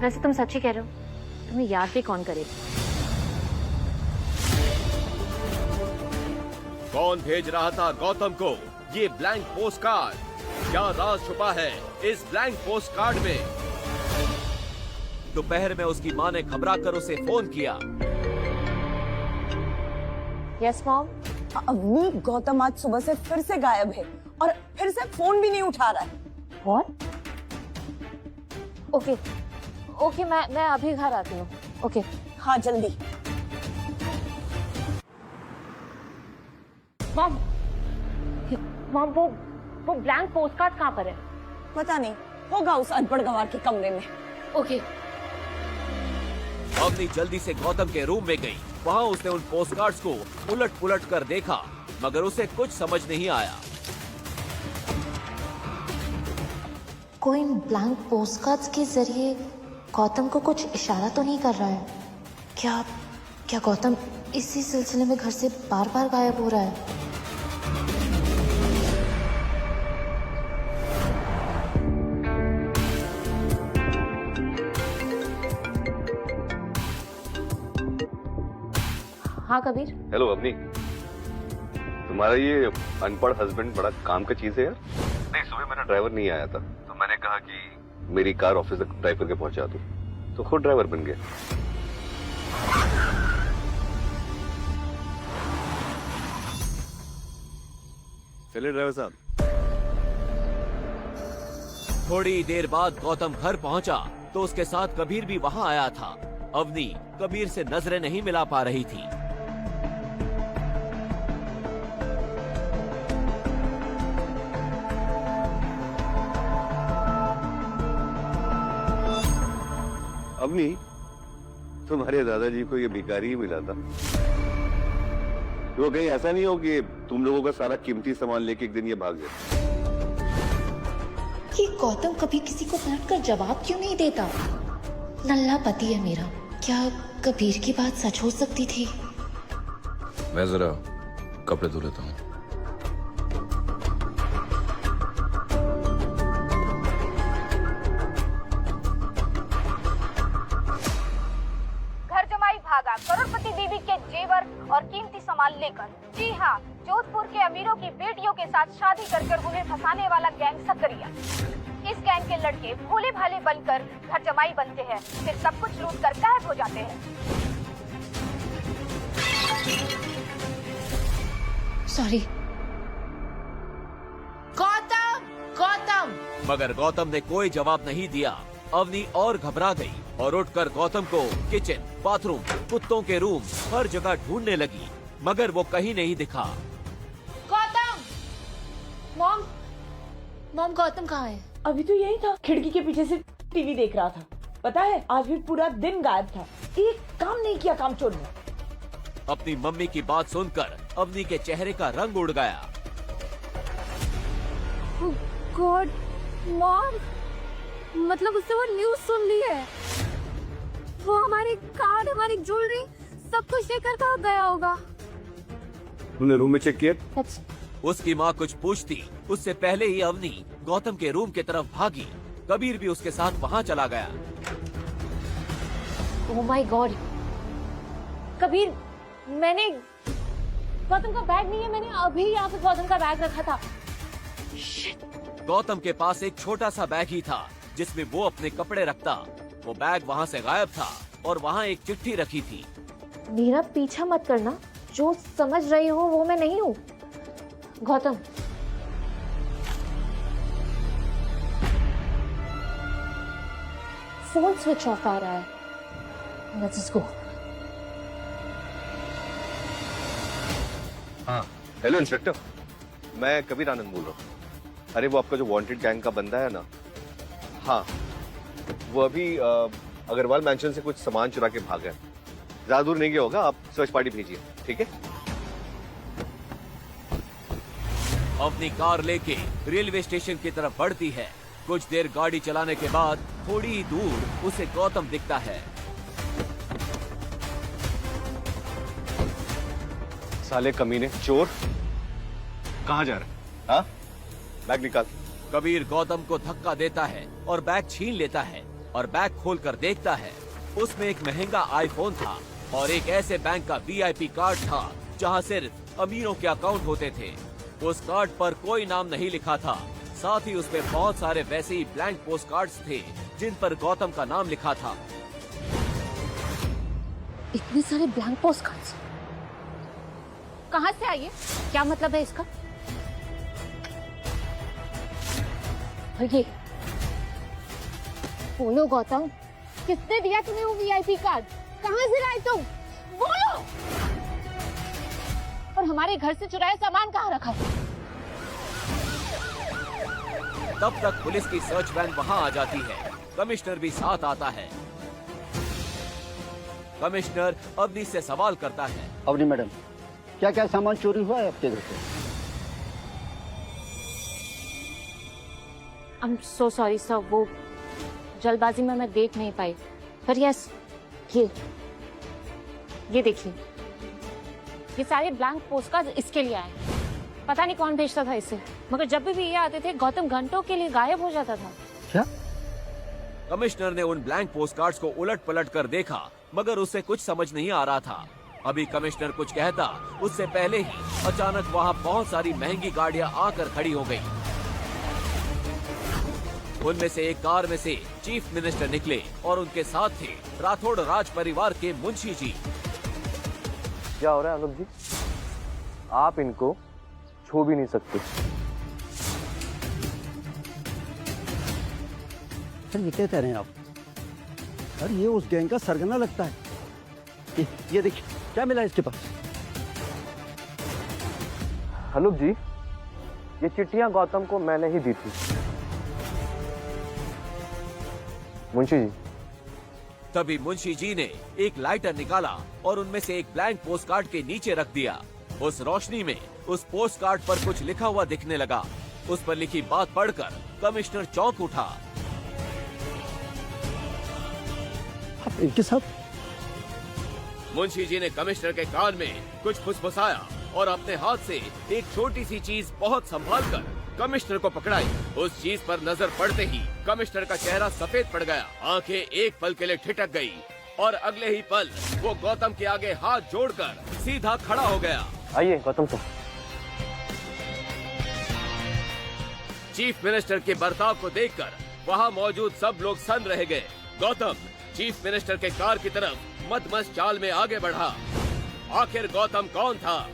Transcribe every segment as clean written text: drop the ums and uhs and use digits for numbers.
वैसे तुम सच ही कह रहे हो, तुम्हें याद भी कौन करेगा? कौन भेज रहा था गौतम को ये ब्लैंक पोस्ट कार्ड? क्या राज छुपा है इस ब्लैंक पोस्ट कार्ड में? दोपहर में उसकी माँ ने घबरा कर उसे फोन किया। Yes mom. अवनी, गौतम आज सुबह से फिर से गायब है और फिर से फोन भी नहीं उठा रहा है। व्हाट? ओके ओके, मैं अभी घर आती हूँ। ओके हाँ जल्दी। मॉम मॉम, वो ब्लैंक पोस्ट कार्ड कहाँ पर है? पता नहीं, होगा उस अनपढ़ गंवार के कमरे में। ओके। अवनी जल्दी से गौतम के रूम में गई। वहाँ उसने उन पोस्ट कार्ड्स को उलट पुलट कर देखा, मगर उसे कुछ समझ नहीं आया। कोई ब्लैंक पोस्टकार्ड्स के जरिए गौतम को कुछ इशारा तो नहीं कर रहा है? क्या गौतम इसी सिलसिले में घर से बार बार गायब हो रहा है? हाँ कबीर। हेलो अवनी, तुम्हारा ये अनपढ़ हस्बैंड बड़ा काम का चीज है यार। नहीं, सुबह मेरा ड्राइवर नहीं आया था तो मैंने कहा कि मेरी कार ऑफिस तक ड्राइव करके पहुंचा दूं, तो खुद ड्राइवर बन गया। चलिए ड्राइवर साहब। थोड़ी देर बाद गौतम घर पहुंचा तो उसके साथ कबीर भी वहां आया था। अवनी कबीर से नजरें नहीं मिला पा रही थी। अवनी, तुम्हारे दादाजी को ये भिखारी ही मिला था। वो कहीं ऐसा नहीं हो कि तुम लोगों का सारा कीमती सामान लेके एक दिन ये भाग जाए। ये गौतम कभी किसी को पलट कर जवाब क्यों नहीं देता? नल्ला पति है मेरा, क्या कबीर की बात सच हो सकती थी? मैं जरा कपड़े धो लेता हूँ। घर जमाई भागा करोड़पति बीवी के जेवर और कीमती सामान लेकर। जी हाँ, जोधपुर के अमीरों की बेटियों के साथ शादी कर उन्हें फंसाने वाला गैंग सकरिया। इस गैंग के लड़के भोले भाले बनकर घर जमाई बनते हैं, फिर सब कुछ लूट कर गायब हो जाते हैं। सॉरी। गौतम! मगर गौतम ने कोई जवाब नहीं दिया। अवनी और घबरा गई और उठकर गौतम को किचन, बाथरूम, कुत्तों के रूम, हर जगह ढूंढने लगी, मगर वो कहीं नहीं दिखा। गौतम! मॉम गौतम कहाँ है? अभी तो यही था, खिड़की के पीछे से टीवी देख रहा था। पता है, आज भी पूरा दिन गायब था, एक काम नहीं किया कामचोर ने। अपनी मम्मी की बात सुनकर अवनी के चेहरे का रंग उड़ गया। गॉड मॉम, मतलब उससे वो न्यूज़ सुन ली है। वो हमारी कार्ड, हमारी ज्वेलरी सब कुछ लेकर कहाँ गया होगा? तुमने रूम में चेक किया? उसकी माँ कुछ पूछती उससे पहले ही अवनी गौतम के रूम की तरफ भागी। कबीर भी उसके साथ वहाँ चला गया। ओह माय गॉड कबीर, मैंने गौतम का बैग नहीं है, मैंने अभी यहाँ पे गौतम का बैग रखा था। गौतम के पास एक छोटा सा बैग ही था जिसमें वो अपने कपड़े रखता। वो बैग वहाँ से गायब था और वहाँ एक चिट्ठी रखी थी। मेरा पीछा मत करना, जो समझ रही हो वो मैं नहीं हूँ। गौतम, फोन स्विच ऑफ आ रहा है। Let's go. हाँ, हेलो इंस्पेक्टर, मैं कबीर आनंद बोल रहा हूँ। अरे वो आपका जो वांटेड गैंग का बंदा है ना, हाँ, वो अभी अग्रवाल मैंशन से कुछ सामान चुरा के भागा है। ज्यादा दूर नहीं गया होगा, आप सर्च पार्टी भेजिए, ठीक है? अपनी कार लेके रेलवे स्टेशन की तरफ बढ़ती है। कुछ देर गाड़ी चलाने के बाद थोड़ी ही दूर उसे गौतम दिखता है। साले कमीने, चोर, कहाँ जा रहे हैं? हाँ, बैग निकाल। कबीर गौतम को धक्का देता है और बैग छीन लेता है। और बैग खोलकर देखता है उसमें एक महंगा आईफोन था और एक ऐसे बैंक का VIP कार्ड था जहां सिर्फ अमीरों के अकाउंट होते थे। उस कार्ड पर कोई नाम नहीं लिखा था, साथ ही उसमें बहुत सारे वैसे ही ब्लैंक पोस्ट कार्ड्स थे जिन पर गौतम का नाम लिखा था। इतने सारे ब्लैंक पोस्ट कार्ड्स कहाँ से आई है? क्या मतलब है इसका? और ये बोलो गौतम, किसने दिया तुम्हें वो VIP कार्ड? कहाँ से लाए तुम? बोलो। और हमारे घर से चुराया सामान कहाँ रखा है? तब तक पुलिस की सर्च वैन वहां आ जाती है। कमिश्नर भी साथ आता है। कमिश्नर अवनी से सवाल करता है। अवनी मैडम, क्या क्या सामान चोरी हुआ है आपके घर से? I am so sorry sir, वो जल्दबाजी में मैं देख नहीं पाई। पर यस, ये देखिए, ये सारे ब्लैंक पोस्ट कार्ड इसके लिए आए। पता नहीं कौन भेजता था इसे, मगर जब भी ये आते थे गौतम घंटों के लिए गायब हो जाता था। क्या? कमिश्नर ने उन ब्लैंक पोस्ट कार्ड्स को उलट पलट कर देखा, मगर उसे कुछ समझ नहीं आ रहा था। अभी कमिश्नर कुछ कहता उससे पहले ही अचानक वहाँ बहुत सारी महंगी गाड़ियाँ आकर खड़ी हो गयी। उनमें से एक कार में से चीफ मिनिस्टर निकले और उनके साथ थे राठौड़ राज परिवार के मुंशी जी। क्या हो रहा है अनुप जी? आप इनको छू भी नहीं सकते। सर ये क्या कह रहे हैं आप? सर ये उस गैंग का सरगना लगता है। ये देखिए क्या मिला इसके पास। अनुप जी, ये चिट्ठियां गौतम को मैंने ही दी थी। मुंशी जी। तभी मुंशी जी ने एक लाइटर निकाला और उनमें से एक ब्लैंक पोस्ट कार्ड के नीचे रख दिया। उस रोशनी में उस पोस्ट कार्ड पर कुछ लिखा हुआ दिखने लगा। उस पर लिखी बात पढ़कर कमिश्नर चौंक उठा। आप इनके साथ? मुंशी जी ने कमिश्नर के कान में कुछ फुसफुसाया और अपने हाथ से एक छोटी सी चीज बहुत संभाल कर कमिश्नर को पकड़ाई। उस चीज पर नजर पड़ते ही कमिश्नर का चेहरा सफेद पड़ गया, आंखें एक पल के लिए ठिठक गई और अगले ही पल वो गौतम के आगे हाथ जोड़कर सीधा खड़ा हो गया। आइए गौतम साहब। चीफ मिनिस्टर के बर्ताव को देखकर वहाँ मौजूद सब लोग सन रह गए। गौतम चीफ मिनिस्टर के कार की तरफ मदमस्त चाल में आगे बढ़ा। आखिर गौतम कौन था?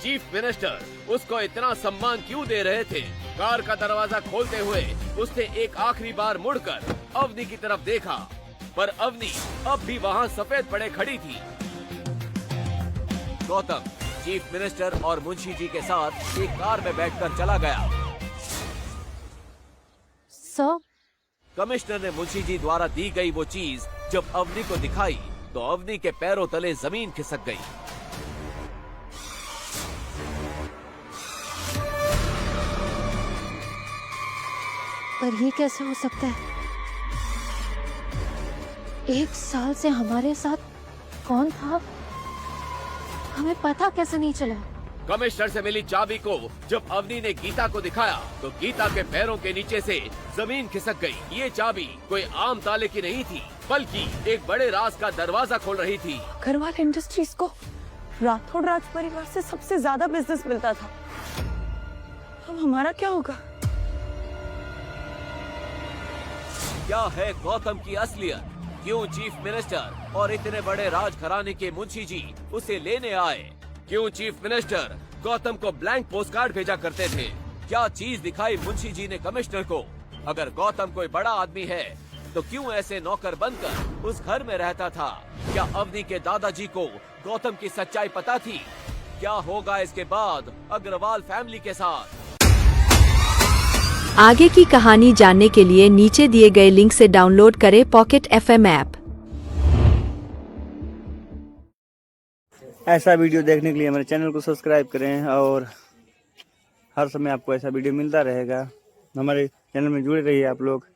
चीफ मिनिस्टर उसको इतना सम्मान क्यों दे रहे थे? कार का दरवाजा खोलते हुए उसने एक आखिरी बार मुड़कर अवनी की तरफ देखा, पर अवनी अब भी वहाँ सफेद पड़े खड़ी थी। गौतम चीफ मिनिस्टर और मुंशी जी के साथ एक कार में बैठकर चला गया। सर, कमिश्नर ने मुंशी जी द्वारा दी गई वो चीज जब अवनी को दिखाई तो अवनी के पैरों तले जमीन खिसक गई। पर ये कैसे हो सकता है? एक साल से हमारे साथ कौन था, हमें पता कैसे नहीं चला? कमिश्नर से मिली चाबी को जब अवनी ने गीता को दिखाया तो गीता के पैरों के नीचे से जमीन खिसक गई। ये चाबी कोई आम ताले की नहीं थी, बल्कि एक बड़े राज का दरवाजा खोल रही थी। अग्रवाल इंडस्ट्रीज को राठौड़ राज परिवार से सबसे ज्यादा बिजनेस मिलता था। अब हमारा क्या होगा? क्या है गौतम की असलियत? क्यों चीफ मिनिस्टर और इतने बड़े राज घराने के मुंशी जी उसे लेने आए? क्यों चीफ मिनिस्टर गौतम को ब्लैंक पोस्ट कार्ड भेजा करते थे? क्या चीज दिखाई मुंशी जी ने कमिश्नर को? अगर गौतम कोई बड़ा आदमी है तो क्यों ऐसे नौकर बनकर उस घर में रहता था? क्या अवनी के दादाजी को गौतम की सच्चाई पता थी? क्या होगा इसके बाद अग्रवाल फैमिली के साथ? आगे की कहानी जानने के लिए नीचे दिए गए लिंक से डाउनलोड करें पॉकेट FM ऐप। ऐसा वीडियो देखने के लिए हमारे चैनल को सब्सक्राइब करें और हर समय आपको ऐसा वीडियो मिलता रहेगा। हमारे चैनल में जुड़े रहिए आप लोग।